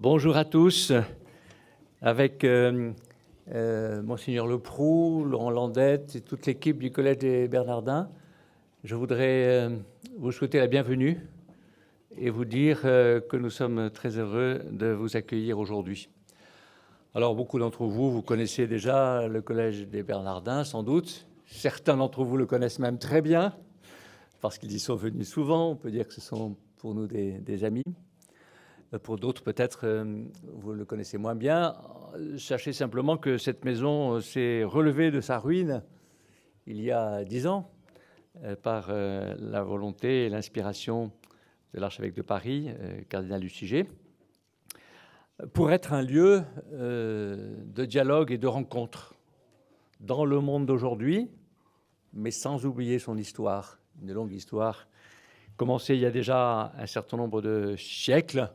Bonjour à tous, avec Monseigneur Leproux, Laurent Landette et toute l'équipe du Collège des Bernardins. Je voudrais vous souhaiter la bienvenue et vous dire que nous sommes très heureux de vous accueillir aujourd'hui. Alors, beaucoup d'entre vous, vous connaissez déjà le Collège des Bernardins, sans doute. Certains d'entre vous le connaissent même très bien, parce qu'ils y sont venus souvent. On peut dire que ce sont pour nous des amis. Pour d'autres, peut-être, vous le connaissez moins bien. Sachez simplement que cette maison s'est relevée de sa ruine il y a 10 ans par la volonté et l'inspiration de l'archevêque de Paris, cardinal Lustiger, pour être un lieu de dialogue et de rencontre dans le monde d'aujourd'hui, mais sans oublier son histoire, une longue histoire, commencée il y a déjà un certain nombre de siècles,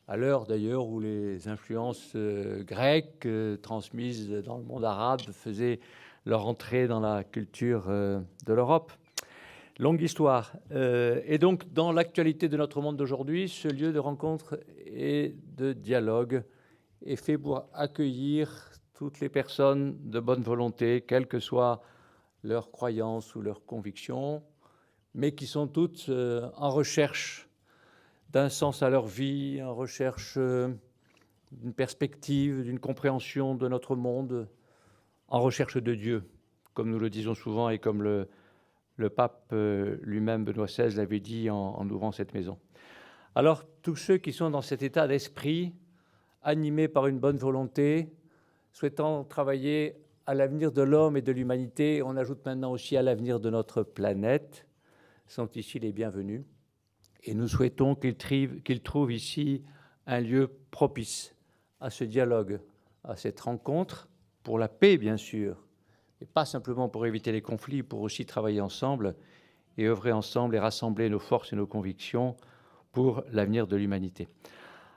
à l'heure d'ailleurs où les influences grecques transmises dans le monde arabe faisaient leur entrée dans la culture de l'Europe. Longue histoire. Et donc, dans l'actualité de notre monde d'aujourd'hui, ce lieu de rencontre et de dialogue est fait pour accueillir toutes les personnes de bonne volonté, quelles que soient leurs croyances ou leurs convictions, mais qui sont toutes en recherche d'un sens à leur vie, en recherche d'une perspective, d'une compréhension de notre monde, en recherche de Dieu, comme nous le disons souvent et comme le pape lui-même, Benoît XVI, l'avait dit en ouvrant cette maison. Alors, tous ceux qui sont dans cet état d'esprit, animés par une bonne volonté, souhaitant travailler à l'avenir de l'homme et de l'humanité, on ajoute maintenant aussi à l'avenir de notre planète, sont ici les bienvenus. Et nous souhaitons qu'ils trouvent ici un lieu propice à ce dialogue, à cette rencontre, pour la paix bien sûr, et pas simplement pour éviter les conflits, pour aussi travailler ensemble et œuvrer ensemble et rassembler nos forces et nos convictions pour l'avenir de l'humanité.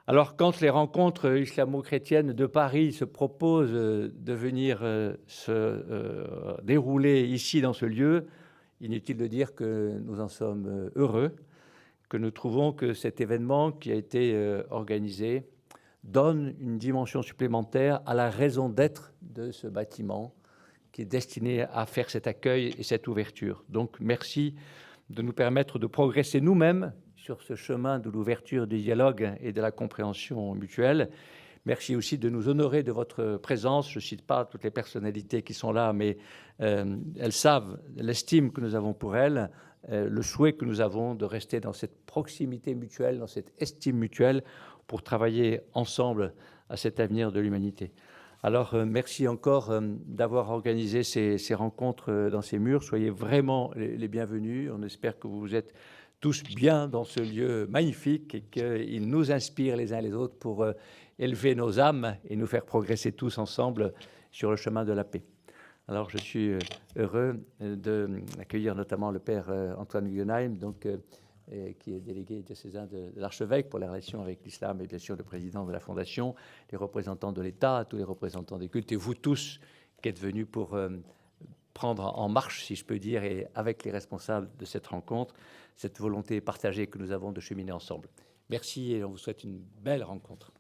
Alors quand les rencontres islamo-chrétiennes de Paris se proposent de venir se dérouler ici dans ce lieu, inutile de dire que nous en sommes heureux, que nous trouvons que cet événement qui a été organisé donne une dimension supplémentaire à la raison d'être de ce bâtiment qui est destiné à faire cet accueil et cette ouverture. Donc merci de nous permettre de progresser nous-mêmes sur ce chemin de l'ouverture du dialogue et de la compréhension mutuelle. Merci aussi de nous honorer de votre présence. Je ne cite pas toutes les personnalités qui sont là, mais elles savent l'estime que nous avons pour elles, le souhait que nous avons de rester dans cette proximité mutuelle, dans cette estime mutuelle, pour travailler ensemble à cet avenir de l'humanité. Alors, merci encore d'avoir organisé ces rencontres dans ces murs. Soyez vraiment les bienvenus. On espère que vous êtes tous bien dans ce lieu magnifique et qu'il nous inspire les uns les autres pour élever nos âmes et nous faire progresser tous ensemble sur le chemin de la paix. Alors, je suis heureux d'accueillir notamment le père Antoine Guggenheim, qui est délégué diocésain de l'archevêque pour la relation avec l'islam et bien sûr le président de la Fondation, les représentants de l'État, tous les représentants des cultes et vous tous qui êtes venus pour prendre en marche, si je peux dire, et avec les responsables de cette rencontre, cette volonté partagée que nous avons de cheminer ensemble. Merci et on vous souhaite une belle rencontre.